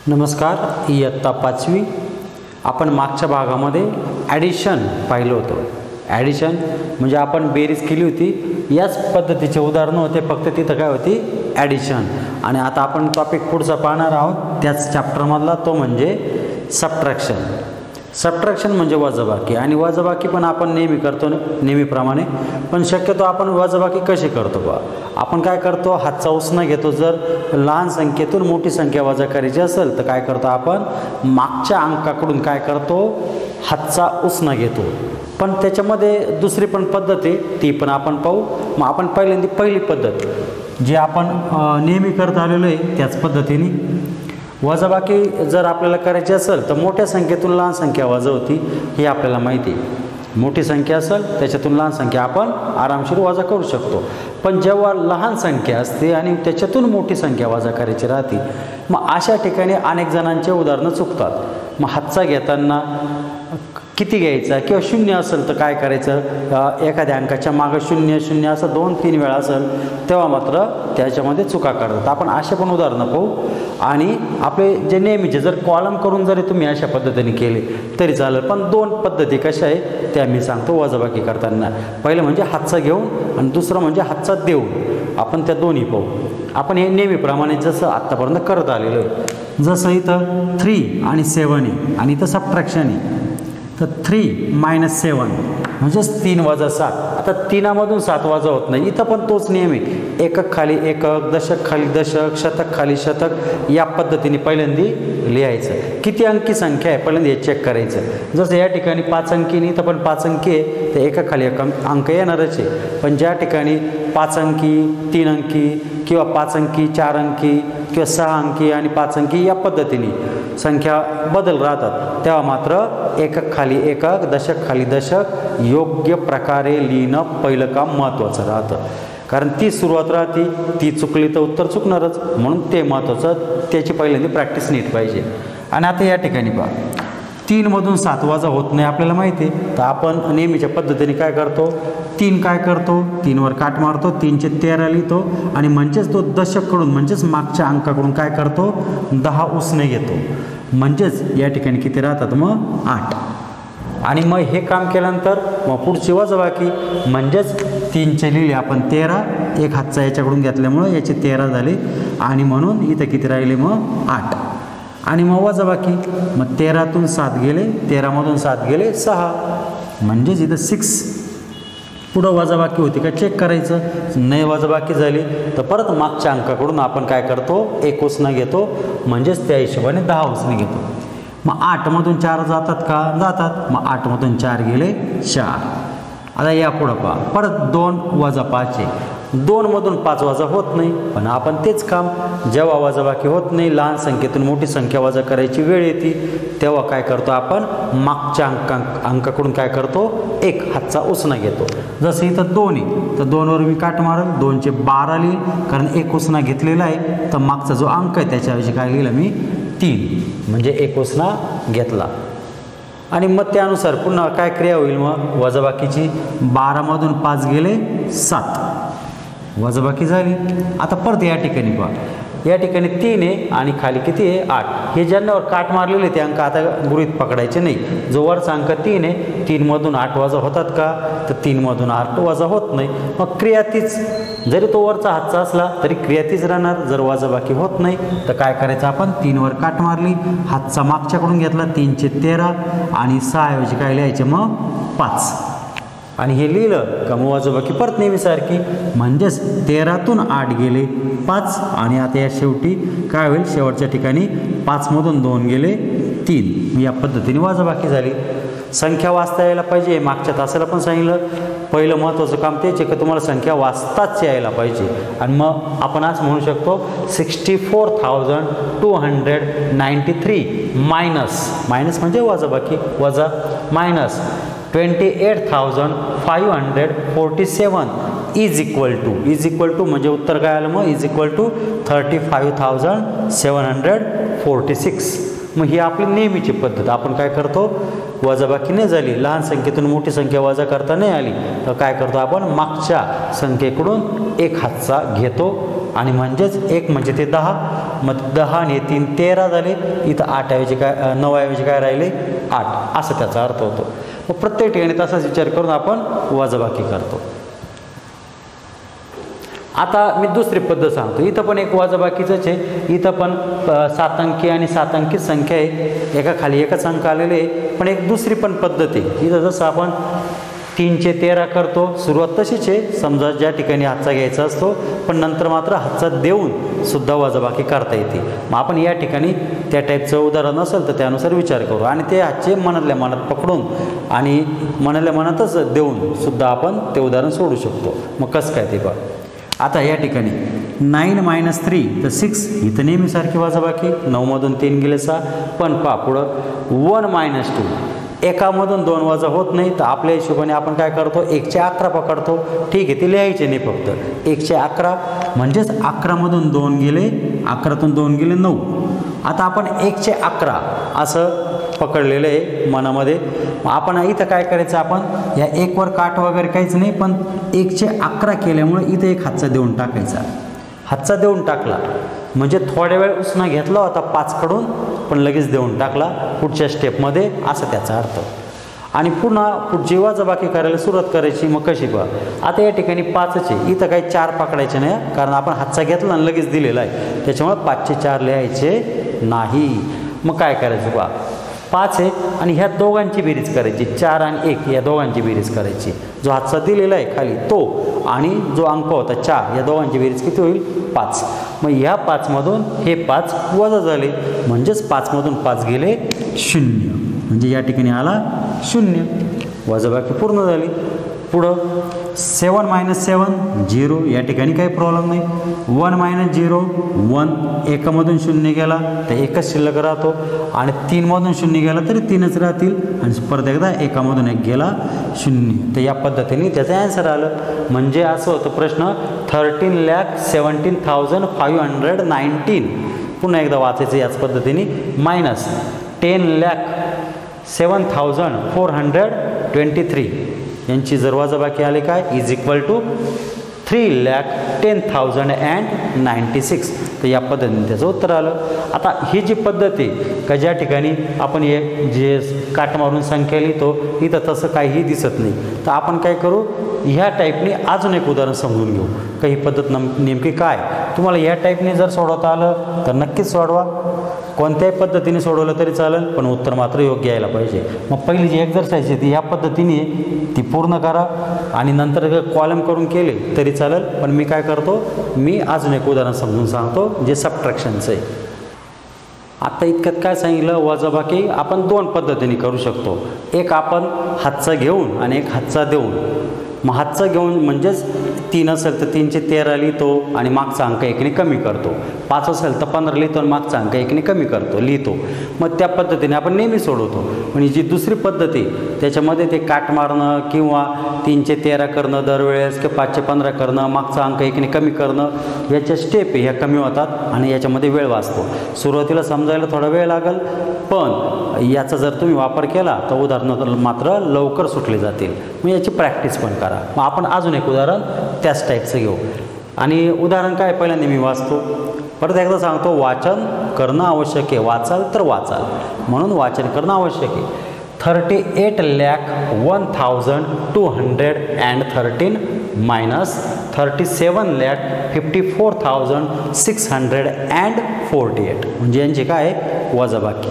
नमस्कार. इयत्ता 5वी आपण मागच्या भागामध्ये ॲडिशन पाहिलं होतं. ॲडिशन म्हणजे आपण बेरीज केली होती, याच पद्धतीचे उदाहरणं होते, फक्त तिथं काय होती ॲडिशन. आणि आता आपण टॉपिक पुढचा पाहणार आहोत त्याच चॅप्टरमधला, तो म्हणजे सबट्रॅक्शन. सबट्रॅक्शन म्हणजे वजाबाकी. आणि वजाबाकी पण आपण नेहमी करतो नेहमीप्रमाणे, पण शक्यतो आपण वजाबाकी कशी करतो बा, आपण काय करतो, हातचा उसना घेतो. जर लहान संख्येतून मोठी संख्या वजा करायची असेल तर काय करतो आपण, मागच्या अंकाकडून काय करतो, हातचा उसना घेतो. पण त्याच्यामध्ये दुसरी पण पद्धत आहे, ती पण आपण पाहू. मग आपण पहिल्यांदा पहिली पद्धत जी आपण नेहमी करत आलेलो आहे त्याच पद्धतीने वजाबाकी जर आपल्याला करायची असेल तर मोठ्या संख्येतून लहान संख्या वजा होती हे आपल्याला माहिती आहे. मोठी संख्या असेल त्याच्यातून लहान संख्या आपण आरामशीर वजा करू शकतो. पण जेव्हा लहान संख्या असते आणि त्याच्यातून मोठी संख्या वजा करायची राहते, मग अशा ठिकाणी अनेक जणांचे उदाहरणं चुकतात. मग हातचा घेताना किती घ्यायचा, किंवा शून्य असेल तर काय करायचं, एखाद्या अंकाच्या मागं शून्य शून्य असं 2-3 वेळा असेल तेव्हा मात्र त्याच्यामध्ये चुका करतात. आपण असे पण उदाहरणं पाहू. आणि आपले जे नेहमीचे जर कॉलम करून जरी तुम्ही अशा पद्धतीने केले तरी चालेल. पण 2 पद्धती कशा आहे त्या मी सांगतो वजाबाकी करताना. पहिलं म्हणजे हातचा घेऊन आणि दुसरं म्हणजे हातचा देऊन. आपण त्या दोन्ही पाहू. आपण हे नेहमीप्रमाणे जसं आत्तापर्यंत करत आलेलो आहे. जसं इथं 3 आणि 7 आहे आणि इथं सबट्रॅक्शन आहे. तर 3 - 7 म्हणजेच 3 - 7. आता 3मधून 7 वजा होत नाही. इथं पण तोच नियम आहे. एकक खाली एकक, दशक खाली दशक, शतक खाली शतक, या पद्धतीने पहिल्यांदा लिहायचं. किती अंकी संख्या आहे पहिल्यांदा हे चेक करायचं. जसं या ठिकाणी 5 अंकी नाही तर पण 5 अंकी आहे तर एकक खाली एक अंक येणारच आहे. पण ज्या ठिकाणी 5 अंकी, 3 अंकी किंवा 5 अंकी, 4 अंकी किंवा 6 अंकी आणि 5 अंकी या पद्धतीने संख्या बदल राहतात, तेव्हा मात्र एकक खाली एकक, दशक खाली दशक योग्य प्रकारे लिहिणं पहिलं काम महत्त्वाचं राहतं. कारण ती सुरुवात राहते, ती चुकली तर उत्तर चुकणारच, म्हणून ते महत्त्वाचं. त्याची पहिल्यांदा प्रॅक्टिस नीट पाहिजे. आणि आता या ठिकाणी पहा, 3मधून 7 वजा होत नाही आपल्याला माहिती आहे. तर आपण नेहमीच्या पद्धतीने काय करतो, 3 काय करतो, 3वर काट मारतो, 3चे 13 लिहितो आणि म्हणजेच तो दशककडून म्हणजेच मागच्या अंकाकडून काय करतो, 10 उसने घेतो. म्हणजेच या ठिकाणी किती राहतात मग 8. आणि मग हे काम केल्यानंतर मग पुढची वजाबाकी म्हणजेच 3चे लिहिले आपण 13, एक हातचा याच्याकडून घेतल्यामुळं याचे 13 झाले आणि म्हणून इथं किती राहिले मग 8. आणि मग वजाबाकी, मग 13तून 7 गेले, 13मधून 7 गेले 6, म्हणजेच इथं 6. पुढं वजाबाकी होती का चेक करायचं. नाही वजाबाकी झाली तर परत मागच्या अंकाकडून आपण काय करतो, 1 उसना घेतो, म्हणजेच त्या हिशोबाने 10 उसने घेतो. मग 8मधून 4 जातात का, जातात. मग 8मधून 4 गेले 4. आता या पुढं पहा, परत 2 वजा 5 आहे. 2मधून 5 वजा होत नाही, पण आपण तेच काम जेव्हा वजाबाकी होत नाही, लहान संख्येतून मोठी संख्या वजा करायची वेळ येते, तेव्हा काय करतो आपण, मागच्या अंकाकडून काय करतो, 1 हातचा उसना घेतो. जसं इथं 2 आहे तर 2वर मी काट मारेल, 2चे 12 लिहिल, कारण 1 उसना घेतलेला आहे तर मागचा जो अंक आहे त्याच्याऐवजी काय लिहिलं मी 3, म्हणजे 1 उसना घेतला. आणि मग त्यानुसार पुन्हा काय क्रिया होईल, मग वजाबाकीची 12मधून 5 गेले 7, वजाबाकी झाली. आता परत या ठिकाणी पहा, या ठिकाणी 3 आहे आणि खाली किती आहे 8. हे ज्यांनावर काट मारलेले ते अंक आता गृहीत पकडायचे नाही. जो वरचा अंक 3 आहे, 3मधून 8 वजा होतात का, तर 3मधून 8 वजा होत नाही. मग क्रिया तीच, जरी तो वरचा हातचा असला तरी क्रिया तीच राहणार. जर वजाबाकी होत नाही तर काय करायचं आपण, 3वर काट मारली, हातचा मागच्याकडून घेतला, 3चे 13 आणि 6 ऐवजी काय लिहायचे मग 5. आणि हे लिहिलं का मग वजाबाकी परत नेहमीसारखी, म्हणजेच 13तून 8 गेले 5. आणि आता या शेवटी काय होईल, शेवटच्या ठिकाणी 5मधून 2 गेले 3. या पद्धतीने वजाबाकी झाली. संख्या वाचता यायला पाहिजे, मागच्या तासाला पण सांगितलं. पहिलं महत्त्वाचं काम तेच आहे की तुम्हाला संख्या वाचताच यायला पाहिजे. आणि मग आपण आज म्हणू शकतो 64,293 मायनस म्हणजे वजाबाकी, वजा मायनस 28,547 इज इक्वल टू म्हणजे उत्तर काय आलं मग, इज इक्वल टू 35,746. मग ही आपली नेहमीची पद्धत. आपण काय करतो, वजाबाकी नाही झाली, लहान संख्येतून मोठी संख्या वजा करता नाही आली तर काय करतो आपण, मागच्या संख्येकडून 1 हातचा घेतो आणि म्हणजेच 1 म्हणजे ते 10 मग 10 आणि 3 13 झाले. इथं 8 ऐवजी काय 9 ऐवजी काय राहिले 8 असं त्याचा अर्थ होतो. मग प्रत्येक ठिकाणी तसाच विचार करून आपण वजाबाकी करतो. आता मी दुसरी पद्धत सांगतो. इथं पण एक वजाबाकीचंच आहे. इथं पण 7 अंकी आणि 7 अंकी संख्या आहे. एका खाली एकच अंक आलेले आहे. पण एक दुसरी पण पद्धत आहे. इथं जसं आपण 3चे 13 करतो सुरुवात तशीच आहे. समजा ज्या ठिकाणी हातचा घ्यायचा असतो पण नंतर मात्र हातचा देऊन सुद्धा वजाबाकी करता येते. मग आपण या ठिकाणी त्या टाईपचं उदाहरण असेल तर त्यानुसार विचार करू आणि ते हातचे मनातल्या मनात पकडून आणि मनातल्या मनातच देऊन सुद्धा आपण ते उदाहरण सोडू शकतो. मग कसं काय ते पहा. आता या ठिकाणी 9 - 3 तर 6 इथं नेहमीसारखी वजाबाकी. 9मधून 3 गेले 6. पण पहा पुढं 1 - 2 एकामधून 2 वजा होत नाही तर आपल्या हिशोबाने आपण काय करतो 1चे 11 पकडतो. ठीक आहे ते लिहायचे नाही फक्त 1चे 11 म्हणजेच 11मधून 2 गेले 11तून 2 गेले 9. आता आपण 1चे 11 असं पकडलेलं आहे मनामध्ये. आपण इथं काय करायचं आपण या 1वर काठ वगैरे काहीच नाही पण 1चे 11 केल्यामुळे इथं एक हातचा देऊन टाकायचा. हातचा देऊन टाकला म्हणजे थोड्या वेळ उसना घेतला होता 5कडून पण लगेच देऊन टाकला पुढच्या स्टेपमध्ये असं त्याचा अर्थ. आणि पुन्हा पुढची वजाबाकी करायला सुरुवात करायची. मग कशी पहा. आता या ठिकाणी 5चे इथं काही 4 पकडायचे नाही कारण आपण हातचा घेतला आणि लगेच दिलेला आहे त्याच्यामुळे 5चे 4 लिहायचे नाही. मग काय करायचं पहा 5 आहे आणि ह्या दोघांची बेरीज करायची. 4 आणि 1 या दोघांची बेरीज करायची. जो हातचा दिलेला आहे खाली तो आणि जो अंक होता 4 या दोघांची बेरीज किती होईल 5. मग ह्या 5मधून हे 5 वजा झाले म्हणजेच 5मधून 5 गेले 0 म्हणजे या ठिकाणी आला 0. वजाबाकी पूर्ण झाली. पुढं 7 - 7 0 या ठिकाणी काही प्रॉब्लेम नाही. 1 - 0 1 एकामधून 0 गेला तर एकच शिल्लक राहतो आणि 3मधून 0 गेला तरी 3च राहतील आणि परत एकदा एकामधून 1 गेला 0. तर या पद्धतीने त्याचं ॲन्सर आलं. म्हणजे असं होतं प्रश्न 13,17,519. पुन्हा एकदा वाचायचं याच पद्धतीने -10,7,423 यांची जर वजाबाकी आली काय = 3,10,096. तर या पद्धतीने त्याचं उत्तर आलं. आता ही जी पद्धत आहे का ज्या ठिकाणी आपण हे जे काट मारून संख्या लिहितो इथं तसं काहीही दिसत नाही तर आपण काय करू ह्या टाईपने अजून एक उदाहरण समजून घेऊ. काही पद्धत नेमकी काय. तुम्हाला ह्या टाईपने जर सोडवता आलं तर नक्कीच सोडवा. कोणत्याही पद्धतीने सोडवलं तरी चालेल पण उत्तर मात्र योग्य यायला पाहिजे. मग पहिली जी एक्झरसाइज आहे ती ह्या पद्धतीने ती पूर्ण करा आणि नंतर कॉलम करून केले तरी चालेल. पण मी काय करतो मी अजून एक उदाहरण समजून सांगतो जे सबट्रॅक्शनचं आहे. आता इतक्यात काय सांगितलं वजाबाकी आपण 2 पद्धतीने करू शकतो. एक आपण हातचा घेऊन आणि एक हातचा देऊन. मग हातचा घेऊन म्हणजेच 3 असेल तर 3चे 13 लिहितो आणि मागचा अंक 1ने कमी करतो. 5 असेल तर 15 लिहितो आणि मागचा अंक 1ने कमी लिहितो. मग त्या पद्धतीने आपण नेहमी सोडवतो. पण ही जी दुसरी पद्धत आहे त्याच्यामध्ये ते काट मारणं किंवा 3चे 13 करणं दरवेळेस किंवा 5चे 15 करणं मागचा अंक 1ने कमी करणं याच्या स्टेप आहे ह्या कमी होतात आणि याच्यामध्ये वेळ वाचतो. सुरुवातीला समजायला थोडा वेळ लागेल पण याचा जर तुम्ही वापर केला तर उदाहरणं मात्र लवकर सुटले जातील. मग याची प्रॅक्टिस पण करा. मग आपण अजून एक उदाहरण त्याच टाईपचं घेऊ आणि उदाहरण काय पहिल्यांदा मी वाचतो. परत एकदा सांगतो वाचन करणं आवश्यक आहे. वाचाल तर वाचाल म्हणून वाचन करणं आवश्यक आहे. 38,01,213 - 37,54,648 म्हणजे यांची काय वजाबाकी.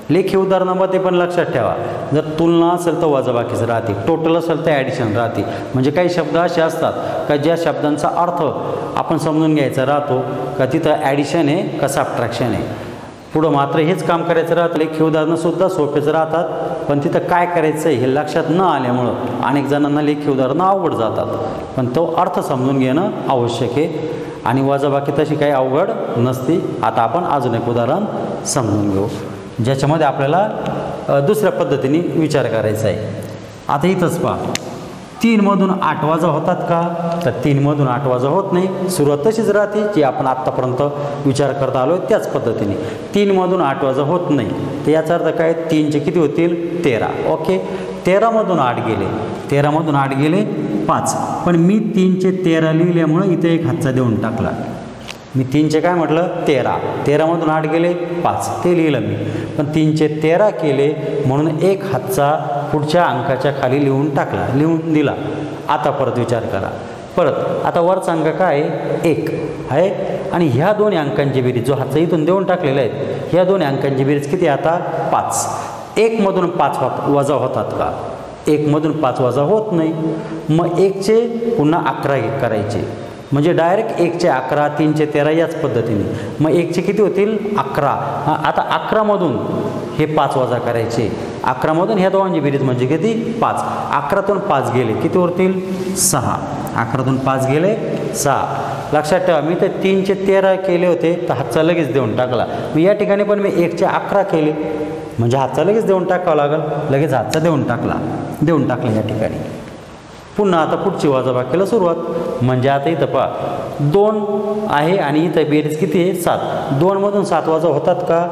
लेखी उदाहरणामध्ये पण लक्षात ठेवा जर तुलना असेल तर वजाबाकीच राहते. टोटल असेल तर ॲडिशन राहते. म्हणजे काही शब्द असे असतात का ज्या शब्दांचा अर्थ आपण समजून घ्यायचा राहतो का तिथं ॲडिशन आहे का सबट्रॅक्शन आहे. पुढं मात्र हेच काम करायचं राहतं. लेखी उदाहरणंसुद्धा सोपेच राहतात पण तिथं काय करायचं आहे हे लक्षात न आल्यामुळं अनेक जणांना लेखी उदाहरणं अवघड जातात. पण तो अर्थ समजून घेणं आवश्यक आहे आणि वजाबाकी तशी काही अवघड नसते. आता आपण अजून एक उदाहरण समजून घेऊ ज्याच्यामध्ये आपल्याला दुसऱ्या पद्धतीने विचार करायचा आहे. आता इथंच पहा 3मधून 8 वजा होतात का तर 3मधून 8 वजा होत नाही. सुरुवात तशीच राहते जी आपण आत्तापर्यंत विचार करता आलो त्याच पद्धतीने 3मधून 8 वजा होत नाही. तर याचा अर्थ काय 3चे किती होतील 13. ओके 13मधून 8 गेले 13मधून 8 गेले 5 पण मी 3चे 13 लिहिल्यामुळे इथे एक हातचा देऊन टाकला. मी 3चे काय म्हटलं 13, 13मधून 8 गेले 5, ते लिहिलं मी. पण 3चे 13 केले म्हणून एक हातचा पुढच्या अंकाच्या खाली लिहून टाकला, लिहून दिला. आता परत विचार करा. परत आता वरचा अंक काय आहे 1 आहे आणि ह्या दोन्ही अंकांची बेरीज, जो हातचा इथून देऊन टाकलेला आहे, ह्या दोन्ही अंकांची बेरीज किती आता 5. 1मधून 5 वजा होतात का? 1मधून 5 वजा होत नाही. मग 1चे पुन्हा 11 करायचे, म्हणजे डायरेक्ट 1चे 11, 3चे 13 याच पद्धतीने. मग 1चे किती होतील 11. आता 11मधून हे 5 वजा करायचे, 11मधून ह्या दोघांची बेरीज म्हणजे किती 5. 11तून 5 गेले किती उरतील 6. 11तून 5 गेले 6. लक्षात ठेवा, मी तर 3चे 13 केले होते तर हातचा लगेच देऊन टाकला. मी या ठिकाणी पण मी 1चे 11 केले म्हणजे हातचा लगेच देऊन टाकावं लागेल. लगेच हातचा देऊन टाकला या ठिकाणी. पुन्हा आता पुढची वजाबाकीला सुरुवात. म्हणजे आता इथं पहा 2 आहे आणि इथं बेरीज किती आहे 7. 2मधून 7 वजा होतात का?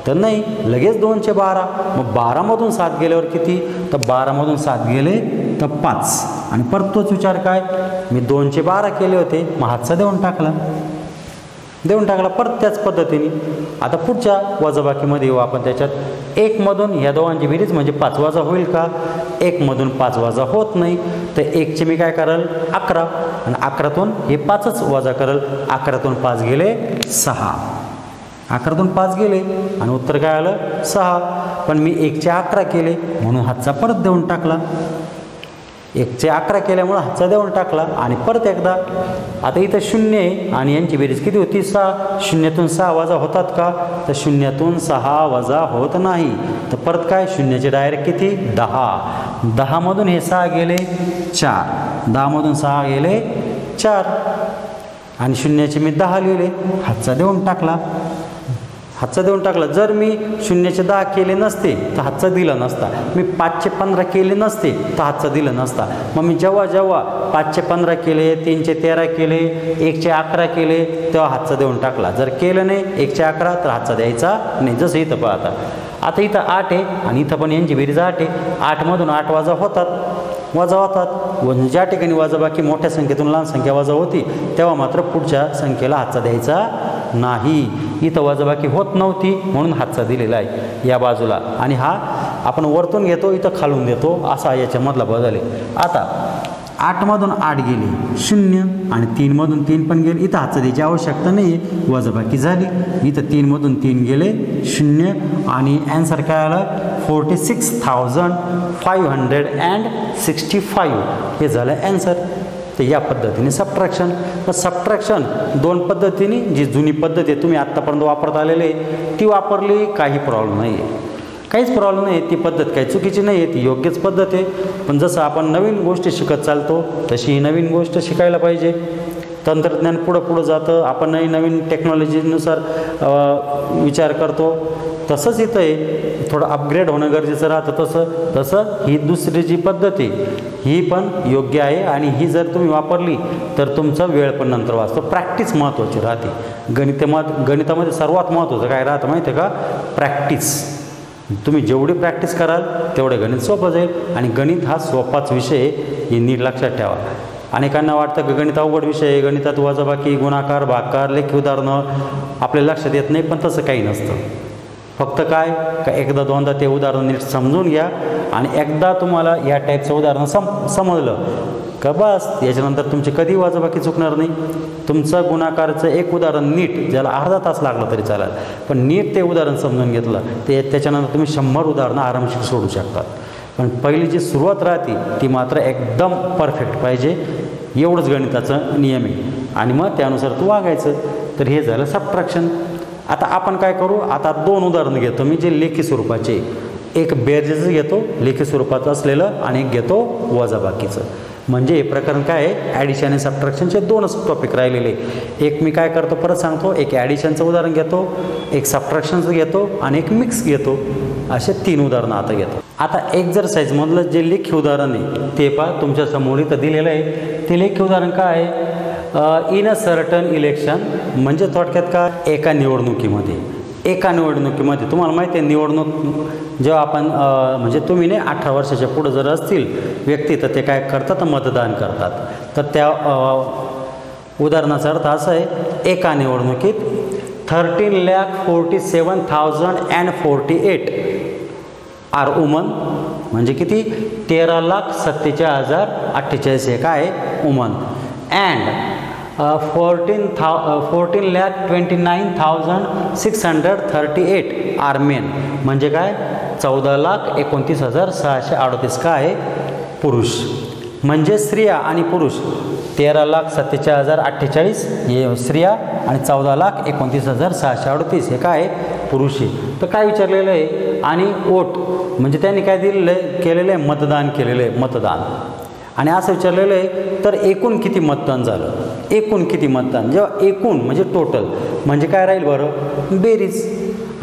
तर नाही. लगेच 2चे 12. मग 12मधून 7 गेल्यावर किती? तर 12मधून 7 गेले तर 5. आणि परत तोच विचार काय, मी 2चे 12 केले होते, मग हातचा देऊन टाकला परत त्याच पद्धतीने. आता पुढच्या वजाबाकीमध्ये येऊ आपण. त्याच्यात 1मधून ह्या दोघांची बेरीज म्हणजे 5 वजा होईल का? 1मधून 5 वजा होत नाही. तर 1चे मी काय कराल 11 आणि 11तून हे 5च वजा कराल. 11तून 5 गेले 6. 11तून 5 गेले आणि उत्तर काय आलं 6. पण मी 1चे 11 केले म्हणून हातचा परत देऊन टाकला. 1चे 11 केल्यामुळे हातचा देऊन टाकला आणि परत एकदा. आता इथं 0 आहे आणि यांची बेरीज किती होती 6. 0तून 6 वजा होतात का? तर 0तून 6 वजा होत नाही. तर परत काय 0चे डायरेक्ट किती 10. 10मधून हे 6 गेले 4. 10मधून 6 गेले 4 आणि 0चे मी 10 लिहिले. हातचा देऊन टाकला. जर मी 0चे 10 केले नसते तर हातचा दिला नसता. मी 5चे 15 केले नसते तर हातचा दिला नसता. मग मी जेव्हा 5चे 15 केले, 3चे 13 केले, 1चे 11 केले तेव्हा हातचा देऊन टाकला. जर केलं नाही 1चे 11 तर हातचा द्यायचा नाही. जसं इथं पहा. आता इथं 8 आहे आणि इथं पण यांची बेरीज 8 आहे. 8मधून 8 वजा होतात. ज्या ठिकाणी वजाबाकी मोठ्या संख्येतून लहान संख्या वजा होती तेव्हा मात्र पुढच्या संख्येला हातचा द्यायचा नाही. इथं वजाबाकी होत नव्हती म्हणून हातचा दिलेला आहे या बाजूला आणि हा आपण वरतून घेतो, इथं खालून देतो, असा याच्यामधला बदल आहे. आता 8मधून 8 गेले 0 आणि 3मधून 3 पण गेले. इथं हातचा द्यायची आवश्यकता नाही आहे, वजाबाकी झाली. इथं 3मधून 3 गेले 0 आणि ॲन्सर काय आलं 46,565 हे झालं ॲन्सर. तर या पद्धतीने सबट्रॅक्शन. तर सबट्रॅक्शन 2 पद्धतीने, जी जुनी पद्धत आहे तुम्ही आत्तापर्यंत वापरत आलेले ती वापरली, काही प्रॉब्लेम नाही आहे, काहीच प्रॉब्लेम नाही. ती पद्धत काही चुकीची नाही आहे, ती योग्यच पद्धत आहे. पण जसं आपण नवीन गोष्टी शिकत चालतो तशी ही नवीन गोष्ट शिकायला पाहिजे. तंत्रज्ञान पुढं जातं, आपणही नवीन टेक्नॉलॉजीनुसार विचार करतो. तसंच इथं आहे, थोडं अपग्रेड होणं गरजेचं राहतं. तसं ही दुसरी जी पद्धत आहे ही पण योग्य आहे आणि ही जर तुम्ही वापरली तर तुमचा वेळ पण नंतर वाचतो. प्रॅक्टिस महत्त्वाची राहते. गणितामध्ये सर्वात महत्त्वाचं काय राहतं माहिती आहे का? प्रॅक्टिस. तुम्ही जेवढी प्रॅक्टिस कराल तेवढे गणित सोपं जाईल आणि गणित हा सोपाच विषय आहे, हे नीट लक्षात ठेवा. अनेकांना वाटतं की गणित अवघड विषय आहे, गणितात वजाबाकी, गुणाकार, भागाकार, लेखी उदाहरणं आपल्या लक्षात येत नाही. पण तसं काही नसतं. फक्त काय का एकदा दोनदा ते उदाहरण नीट समजून घ्या आणि एकदा तुम्हाला या टाईपचं उदाहरण समजलं का बस, याच्यानंतर तुमची कधी वजाबाकी चुकणार नाही. तुमचं गुणाकारचं एक उदाहरण नीट, ज्याला अर्धा तास लागला तरी चालेल, पण नीट ते उदाहरण समजून घेतलं ते त्याच्यानंतर तुम्ही 100 उदाहरणं आरामशीर सोडू शकतात. पण पहिली जी सुरुवात राहते ती मात्र एकदम परफेक्ट पाहिजे. एवढंच गणिताचं नियम आहे आणि मग त्यानुसार तू वागायचं. तर हे झालं सबट्रॅक्शन. आता आपण काय करू, आता 2 उदाहरणं घेतो मी जे लेखी स्वरूपाचे. एक बेरजेचं घेतो लेखी स्वरूपाचं असलेलं आणि एक घेतो वजाबाकीचं. म्हणजे हे प्रकरण काय आहे, ॲडिशन आणि सबट्रॅक्शनचे 2च टॉपिक राहिलेले. एक मी काय करतो परत सांगतो, एक ॲडिशनचं उदाहरण घेतो, एक सबट्रॅक्शनचं घेतो आणि एक मिक्स घेतो. असे 3 उदाहरणं आता घेतो. आता एक्झरसाईजमधलं जे लेखी उदाहरण आहे ते पहा तुमच्यासमोर इथं दिलेलं आहे. ते लेखी उदाहरण काय आहे, इन अ सर्टन इलेक्शन, म्हणजे थोडक्यात का एका निवडणुकीमध्ये तुम्हाला माहिती आहे निवडणूक जेव्हा आपण म्हणजे तुम्ही नाही 18 वर्षाच्या पुढे जर असतील व्यक्ती तर ते काय करतात, मतदान करतात. तर त्या उदाहरणाचा अर्थ असा आहे, एका निवडणुकीत 13,47,048 आर वुमन, म्हणजे किती 13,47,048 हे काय वुमन, अँड 14,29,638 आर मेन, म्हणजे काय 14,29,638 काय आहे पुरुष. म्हणजे स्त्रिया आणि पुरुष 13,47,048 हे स्त्रिया आणि 14,29,638 हे काय पुरुष आहे. तर काय विचारलेलं आहे, आणि वोट म्हणजे त्यांनी काय दिलेलं आहे, केलेलं आहे मतदान केलेलं आहे, मतदान. आणि असं विचारलेलं आहे तर एकूण किती मतदान झालं, एकूण किती मतदान. जेव्हा एकूण म्हणजे टोटल म्हणजे काय राहील बरं, बेरीज.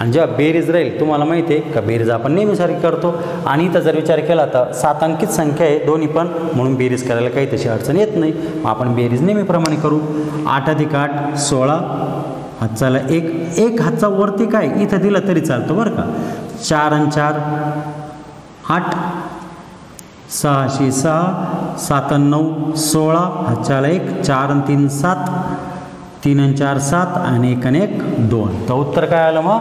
आणि जेव्हा बेरीज राहील, तुम्हाला माहिती आहे का बेरीज आपण नेहमीसारखी करतो. आणि इथं जर विचार केला तर 7 अंकित संख्या आहे दोन्ही पण, म्हणून बेरीज करायला काही तशी अडचण येत नाही. मग आपण बेरीज नेहमीप्रमाणे करू. 8 अधिक 8 16, हातचाला 1 हातचा वरती काय इथं दिलं तरी चालतं बरं का. 4 आणि 4 8, 6 6 7 आणि 9 16, हातचाला 1, 4 आणि 3 7, 3 आणि 4 7 आणि 1 आणि 1 2. तर उत्तर काय आलं मग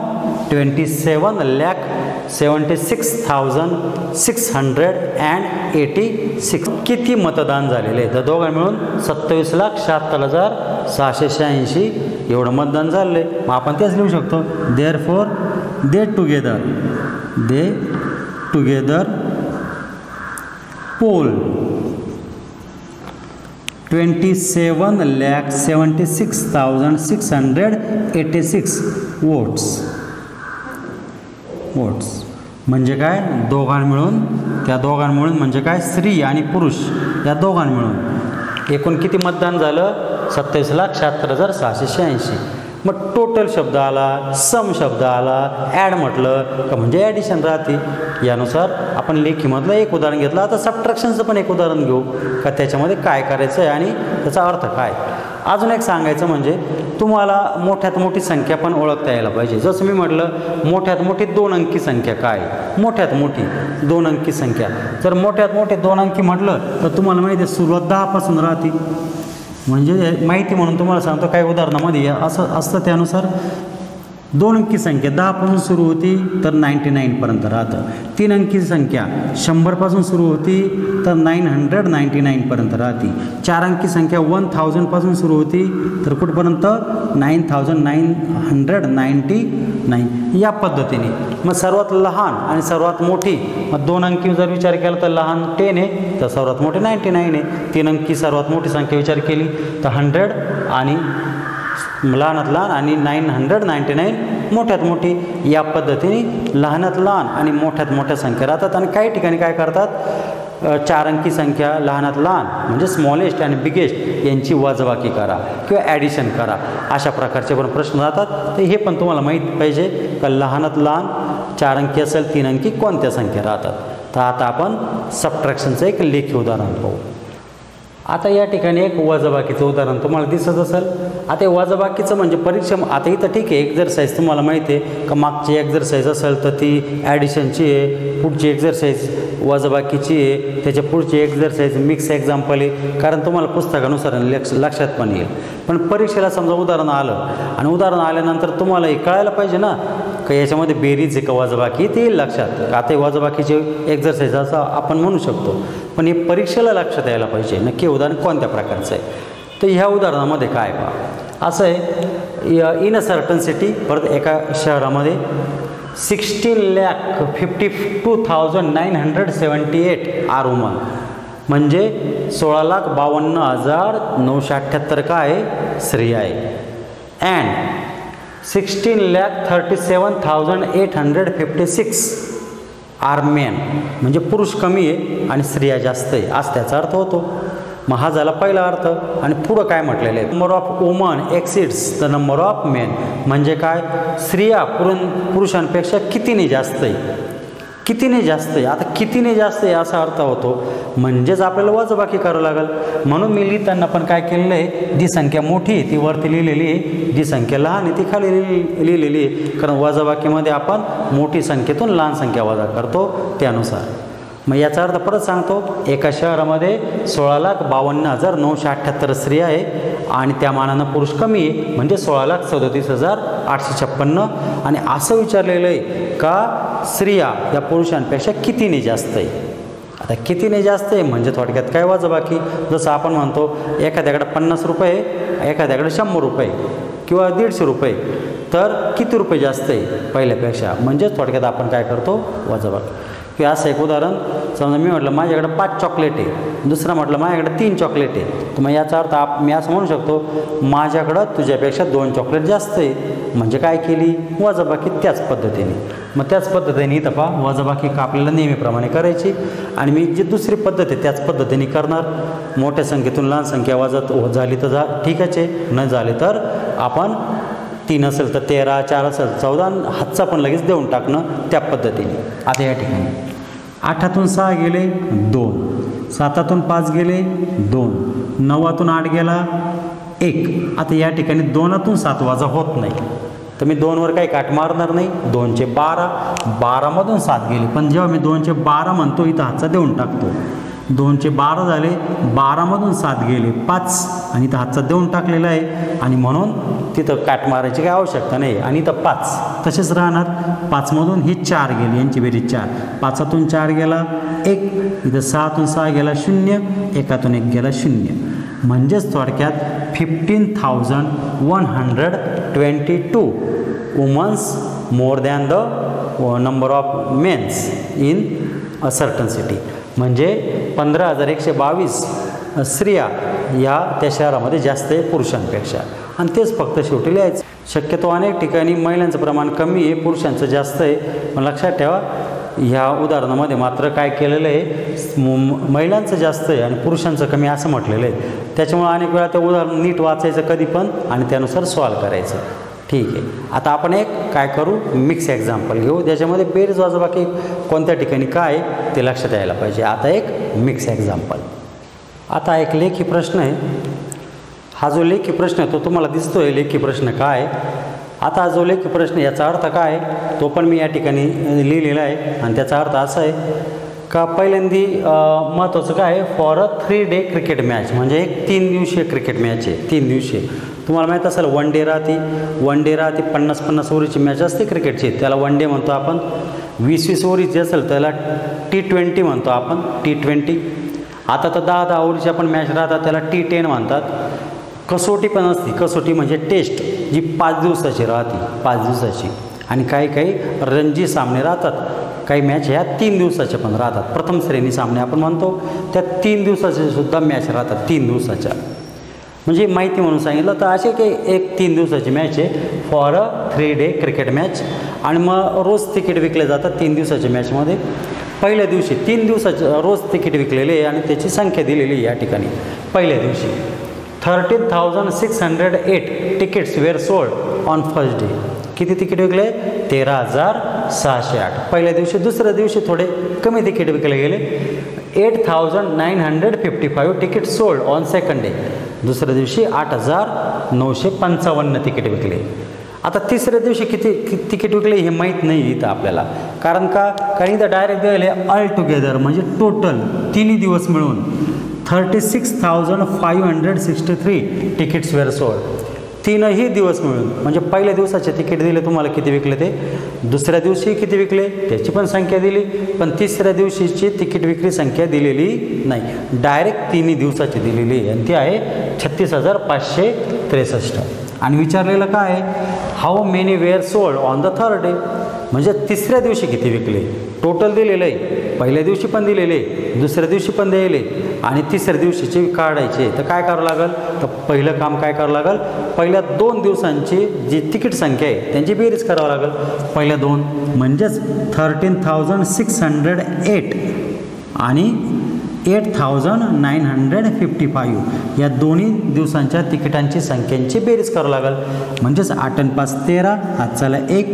27,76,686. किती मतदान झालेले आहे, तर दोघां मिळून 27,76,686 एवढं मतदान झालेलं आहे. मग आपण तेच लिहू शकतो, therefore they together poll 27,76,686 votes. म्हणजे काय दोघां मिळून, त्या दोघां मिळून म्हणजे काय स्त्री आणि पुरुष या दोघां मिळून एकूण किती मतदान झालं 27,76,686. मग टोटल शब्द आला, सम शब्द आला, ॲड म्हटलं का म्हणजे ॲडिशन राहते. यानुसार आपण लेखीमधलं एक उदाहरण घेतलं. आता सबट्रॅक्शनचं पण एक उदाहरण घेऊ का त्याच्यामध्ये काय करायचं आहे आणि त्याचा अर्थ काय. अजून एक सांगायचं म्हणजे तुम्हाला मोठ्यात मोठी संख्या पण ओळखता यायला पाहिजे. जसं मी म्हटलं मोठ्यात मोठी 2 अंकी संख्या काय, मोठ्यात मोठी 2 अंकी संख्या. जर मोठ्यात मोठे 2 अंकी म्हटलं तर तुम्हाला माहिती आहे सुरुवात 10 पासून राहते. म्हणजे माहिती म्हणून तुम्हाला सांगतो काही उदाहरणामध्ये असं असतं. त्यानुसार 2 अंकी संख्या 10 पासून सुरू होती तर 99 पर्यंत राहतं. 3 अंकी संख्या 100 पासून सुरू होती तर 999 पर्यंत राहते. 4 अंकी संख्या 1000 पासून सुरू होती तर कुठपर्यंत 9999 या पद्धतीने. मग सर्वात लहान आणि सर्वात मोठी, मग 2 अंकी जर विचार केला तर लहान 10 आहे तर सर्वात मोठी 99 आहे. 3 अंकी सर्वात मोठी संख्या विचार केली तर 100 आणि लहानात लहान आणि 999 मोठ्यात मोठी. या पद्धतीने लहानात लहान आणि मोठ्यात मोठ्या संख्या राहतात. आणि काही ठिकाणी काय करतात 4 अंकी संख्या लहानात लहान म्हणजे स्मॉलेस्ट आणि बिगेस्ट यांची वजाबाकी करा किंवा ॲडिशन करा, अशा प्रकारचे पण प्रश्न राहतात. तर हे पण तुम्हाला माहीत पाहिजे का लहानात लहान 4 अंकी असेल 3 अंकी कोणत्या संख्या राहतात. तर आता आपण सबट्रॅक्शनचं एक लेखी उदाहरण पाहू. आता या ठिकाणी एक वजाबाकीचं उदाहरण तुम्हाला दिसत असेल. आता वजाबाकीचं म्हणजे परीक्षा, आता इथं ठीक आहे एक्झरसाईज तुम्हाला माहिती आहे का मागची एक्झरसाईज असेल तर ती ॲडिशनची आहे, पुढची एक्झरसाईज वजाबाकीची आहे, त्याच्या पुढची एक्झरसाईज मिक्स एक्झाम्पल आहे, कारण तुम्हाला पुस्तकानुसार लक्षात पण येईल. पण परीक्षेला समजा उदाहरण आलं आणि उदाहरण आल्यानंतर तुम्हाला हे कळायला पाहिजे ना का याच्यामध्ये बेरीज आहे का वजाबाकी, ते येईल लक्षात. आता वजाबाकीचे एक्झरसाईज असं आपण म्हणू शकतो, पण हे परीक्षेला लक्षात यायला पाहिजे नक्की उदाहरण कोणत्या प्रकारचं आहे. तर ह्या उदाहरणामध्ये काय पहा असं आहे, इन अ सर्टन सिटी, परत एका शहरामध्ये 16,52,978 आर वुमन, म्हणजे 16,52,978 काय आहे स्त्रिया आहे. अँड 16,37,856 आर मेन, म्हणजे पुरुष कमी आहे आणि स्त्रिया जास्त आहे असं त्याचा अर्थ होतो. मग हा झाला पहिला अर्थ. आणि पुढं काय म्हटलेलं आहे, number of woman exceeds the number of main, म्हणजे काय स्त्रिया पुरुषांपेक्षा कितीने जास्त आहे, कितीने जास्त आहे. आता कितीने जास्त आहे असा अर्थ होतो, म्हणजेच आपल्याला वजाबाकी करावं लागेल. म्हणून मी लिहिताना पण काय केलेलं आहे, जी संख्या मोठी आहे ती वरती लिहिलेली आहे, जी संख्या लहान आहे ती खाली लिहिलेली आहे, कारण वजाबाकीमध्ये आपण मोठी संख्येतून लहान संख्या वजा करतो त्यानुसार. मग याचा अर्थ परत सांगतो, एका शहरामध्ये 16,52,978 स्त्रिया आहे आणि त्या मानानं पुरुष कमी आहे, म्हणजे 16,37,856. आणि असं विचारलेलं आहे का स्त्रिया या पुरुषांपेक्षा कितीने जास्त आहे. आता कितीने जास्त आहे म्हणजे थोडक्यात काय वजाबाकी, जसं आपण म्हणतो एखाद्याकडे 50 रुपये, एखाद्याकडे 100 रुपये किंवा 150 रुपये, तर किती रुपये जास्त आहे पहिल्यापेक्षा, म्हणजे थोडक्यात आपण काय करतो वजाबाकी. किंवा असं एक उदाहरण, समजा मी म्हटलं माझ्याकडे 5 चॉकलेट आहे, दुसरं म्हटलं माझ्याकडे 3 चॉकलेट आहे, तर मग याचा अर्थ मी असं म्हणू शकतो माझ्याकडं तुझ्यापेक्षा 2 चॉकलेट जास्त आहे, म्हणजे काय केली वजाबाकी त्याच पद्धतीने. मग त्याच पद्धतीने इथं पहा वजाबाकी का आपल्याला नेहमीप्रमाणे करायची, आणि मी जी दुसरी पद्धत आहे त्याच पद्धतीने करणार. मोठ्या संख्येतून लहान संख्या वजा झाली तर ठीकच आहे, न झाले तर आपण 3 असेल तर 13, 4 असेल 14, हातचा पण लगेच देऊन टाकणं त्या पद्धतीने. आता या ठिकाणी 8तून 6 गेले 2, 7तून 5 गेले 2, 9तून 8 गेला 1. आता या ठिकाणी 2तून 7 वजा होत नाही, तर मी 2वर काही काट मारणार नाही. 2चे 12, 12मधून 7 गेले, पण जेव्हा मी 2चे 12 म्हणतो इथं हातचा देऊन टाकतो. 2चे 12 झाले, 12मधून 7 गेले 5, आणि इथं हातचा देऊन टाकलेला आहे, आणि म्हणून तिथं काट मारायची काही आवश्यकता नाही. आणि इथं 5 तसेच राहणार. 5मधून हे 4 गेले, यांची बेरीज 4, 5तून 4 गेला 1, इथं 6तून 6 गेला 0, 1तून 1 गेला 0. म्हणजेच थोडक्यात 15,122 womens more than the number of mens in a certain city. म्हणजे 15,122 स्त्रिया या त्या शहरामध्ये जास्त आहे पुरुषांपेक्षा. आणि तेच फक्त शेवटी लिहायचं. शक्यतो अनेक ठिकाणी महिलांचं प्रमाण कमी आहे, पुरुषांचं जास्त आहे. पण लक्षात ठेवा ह्या उदाहरणामध्ये मात्र काय केलेलं आहे, महिलांचं जास्त आहे आणि पुरुषांचं कमी असं म्हटलेलं आहे. त्याच्यामुळे अनेक वेळा ते उदाहरण नीट वाचायचं कधी पण आणि त्यानुसार सॉल्व करायचं. ठीक आहे, आता आपण एक काय करू मिक्स एक्झाम्पल घेऊ, ज्याच्यामध्ये बेरीज वजाबाकी कोणत्या ठिकाणी काय ते लक्षात यायला पाहिजे. आता एक मिक्स एक्झाम्पल. आता एक लेखी प्रश्न आहे. हा जो लेखी प्रश्न आहे तो तुम्हाला दिसतोय लेखी प्रश्न काय. आता जो लेखी प्रश्न याचा अर्थ काय तो पण मी या ठिकाणी लिहिलेला आहे, आणि त्याचा अर्थ असा आहे का पहिल्यांदी महत्त्वाचं काय आहे, for a 3 day cricket match, म्हणजे एक 3 दिवसीय क्रिकेट मॅच आहे. 3 दिवसीय तुम्हाला माहीत असेल 1 डे राहते, 50-50 ओव्हरची मॅच असते क्रिकेटची, त्याला 1 डे म्हणतो आपण. 20-20 ओव्हरची असेल त्याला T20 म्हणतो आपण, T20. आता तर 10-10 ओव्हरची आपण मॅच राहतात त्याला T10 म्हणतात. कसोटी पण असते, कसोटी म्हणजे टेस्ट जी 5 दिवसाची राहते, 5 दिवसाची. आणि काही रणजी सामने राहतात, काही मॅच ह्या 3 दिवसाच्या पण राहतात. प्रथम श्रेणी सामने आपण म्हणतो त्या 3 दिवसाच्या सुद्धा मॅच राहतात, 3 दिवसाच्या. म्हणजे माहिती म्हणून सांगितलं तर असे काही एक 3 दिवसाची मॅच आहे for a 3 day cricket match. आणि मग रोज तिकीट विकले जातात 3 दिवसाच्या मॅचमध्ये. पहिल्या दिवशी 3 दिवसाचं रोज तिकीट विकलेले आहे आणि त्याची संख्या दिलेली आहे या ठिकाणी. पहिल्या दिवशी 13,608 tickets were sold on first day. किती तिकीट विकले 13,608 पहिल्या दिवशी. दुसऱ्या दिवशी थोडे कमी तिकीट विकले गेले, 8,955 tickets sold on second day. दुसऱ्या दिवशी 8,955 तिकीट विकले. आता तिसऱ्या दिवशी किती तिकीट विकले हे माहीत नाही इथं आपल्याला, कारण इथं डायरेक्ट दिले ऑल टुगेदर म्हणजे टोटल 3 दिवस मिळून 36,563 tickets were sold. 3ही दिवस मिळून म्हणजे पहिल्या दिवसाचे तिकीट दिले तुम्हाला किती विकले ते, दुसऱ्या दिवशी किती विकले त्याची पण संख्या दिली, पण तिसऱ्या दिवशीची तिकीट विक्री संख्या दिलेली नाही, डायरेक्ट 3 दिवसाची दिलेली आणि ती आहे 36,563. आणि विचारलेलं काय how many were sold on the third day, म्हणजे तिसऱ्या दिवशी किती विकले. टोटल दिलेलं आहे, पहिल्या दिवशी पण दिलेले, दुसऱ्या दिवशी पण दिलेले आणि तिसऱ्या दिवशीचे काढायचे. तर काय करावं लागेल, तर पहिलं काम काय करावं लागेल, पहिल्या 2 दिवसांची जी तिकीट संख्या आहे त्यांची बेरीज करावं लागेल. पहिल्या 2 म्हणजेच 13,608 आणि 8,955 या दोन्ही दिवसांच्या तिकिटांची संख्यांची बेरीज करावं लागेल. म्हणजेच 8 आणि 5 13, हातचाला 1,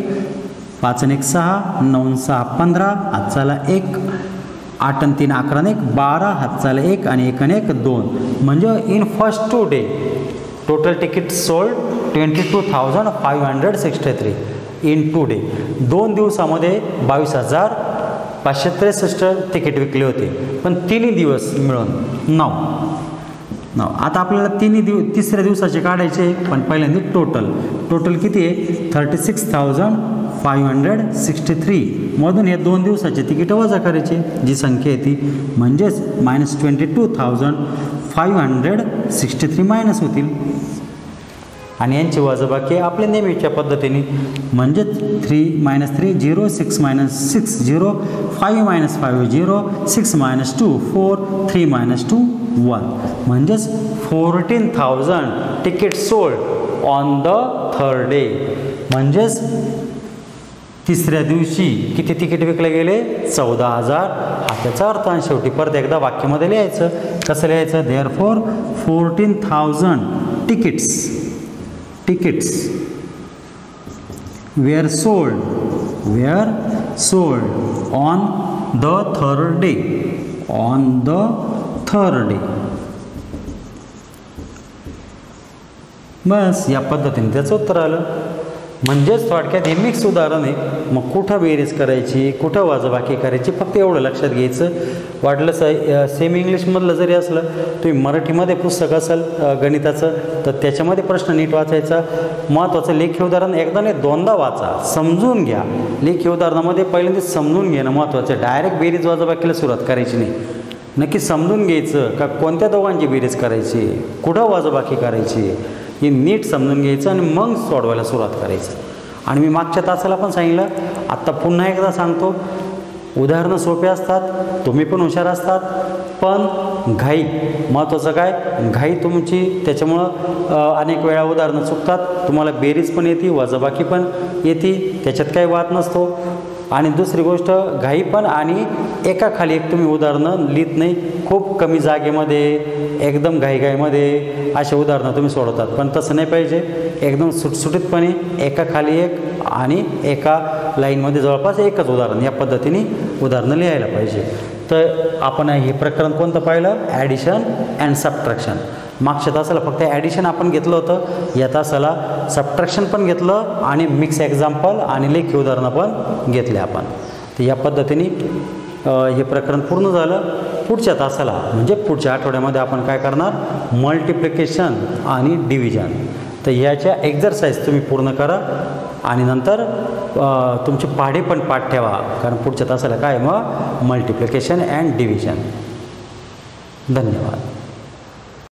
5 आणि 1 6, 9 आणि 6 15, हातचाला 1, 8 आणि 3 11 आणि 1 12, हातचाला 1 आणि 1 आणि 1 2. म्हणजे in first 2 day total ticket sold 22,563 in 2 day. 2 दिवसामध्ये 22,563 तिकीट विकले होते, पण 3 दिवस मिळून 9. आता आपल्याला तिसऱ्या दिवसाचे काढायचे, पण पहिल्यांदा टोटल किती आहे 36,563 मधून हे 2 दिवसाचे तिकीट वजा करायचे, जी संख्या आहे ती म्हणजेच -22,563 मायनस होतील आणि यांची वजाबाकी आपल्या नेहमीच्या पद्धतीने म्हणजेच 3 - 3 0 6 - 6 0 5 - 5 0 6 - 2 4 3 - 2 1 म्हणजेच 14,000 ticket sold on the third day. म्हणजेच तिसऱ्या दिवशी किती तिकीट विकले गेले 14,000. हा त्याचा अर्थ. आणि शेवटी परत एकदा वाक्यामध्ये लिहायचं. कसं लिहायचं therefore 14,000 tickets were sold on the third day. बस या पद्धतीने त्याचं उत्तर आलं. म्हणजेच थोडक्यात हे मिक्स उदाहरण आहे. मग कुठं बेरीज करायची, कुठं वजाबाकी करायची, फक्त एवढं लक्षात घ्यायचं. वाटलं सेमी इंग्लिशमधलं जरी असलं, तुम्ही मराठीमध्ये पुस्तक असेल गणिताचं तर त्याच्यामध्ये प्रश्न नीट वाचायचा. महत्त्वाचं लेखी उदाहरण एकदा नाही 2दा वाचा, समजून घ्या. लेखी उदाहरणामध्ये पहिल्यांदा समजून घेणं महत्त्वाचं. डायरेक्ट बेरीज वजाबाकीला सुरुवात करायची नाही. नक्की समजून घ्यायचं का कोणत्या दोघांची बेरीज करायची, कुठं वजाबाकी करायची, हे नीट समजून घ्यायचं आणि मग सोडवायला सुरुवात करायचं. आणि मी मागच्या तासाला पण सांगितलं, आत्ता पुन्हा एकदा सांगतो, उदाहरणं सोपे असतात, तुम्ही पण हुशार असतात, पण घाई महत्त्वाचं काय, घाई तुमची त्याच्यामुळं अनेक वेळा उदाहरणं चुकतात. तुम्हाला बेरीज पण येते, वजाबाकी पण येते, त्याच्यात काही वाद नसतो. आणि दुसरी गोष्ट घाई पण, आणि एकाखाली एक तुम्ही उदाहरणं लिहित नाही. खूप कमी जागेमध्ये एकदम घाईमध्ये असे उदाहरणं तुम्ही सोडवतात, पण तसं नाही पाहिजे. एकदम सुटसुटीतपणे एकाखाली एक आणि एका लाईनमध्ये जवळपास एकच उदाहरण या पद्धतीने उदाहरणं लिहायला पाहिजे. तर आपण हे प्रकरण कोणतं पाहिलं, ॲडिशन अँड सबट्रॅक्शन. मागच्या तासाला फक्त ॲडिशन आपण घेतलं होतं, या तासाला सबट्रॅक्शन पण घेतलं आणि मिक्स एक्झाम्पल आणि लेखी उदाहरणं पण घेतले आपण. तर या पद्धतीने हे प्रकरण पूर्ण झालं. पुढच्या तासाला म्हणजे पुढच्या आठवड्यामध्ये आपण काय करणार, मल्टिप्लिकेशन आणि डिव्हिजन. तर ह्याच्या एक्झरसाइज तुम्ही पूर्ण करा आणि नंतर तुमचे पाढे पण पाठ ठेवा, कारण पुढच्या तासाला काय मग मल्टिप्लिकेशन अँड डिव्हिजन. धन्यवाद.